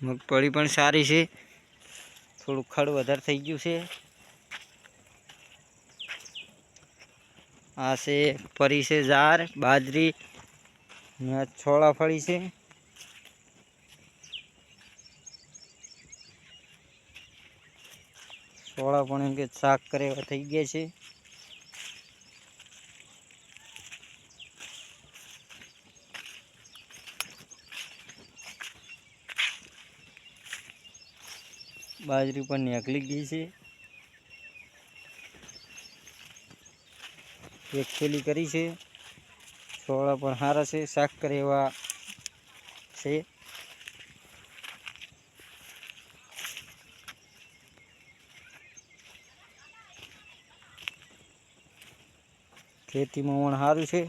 મગફળી પણ સારી છે, થોડું ખડ વધારે થઈ ગયું છે. આ છે ફરી છે ઝાર બાજરી ને છોળા ફળી છે. છોળા પણ એમ કે શાક કરે એવા થઈ ગયા છે. બાજરી પણ નીકળી ગઈ છે. એક થેલી કરી છે. છોળા પણ સારા છે, શાક કરે એવા છે. ખેતીમાં પણ સારું છે.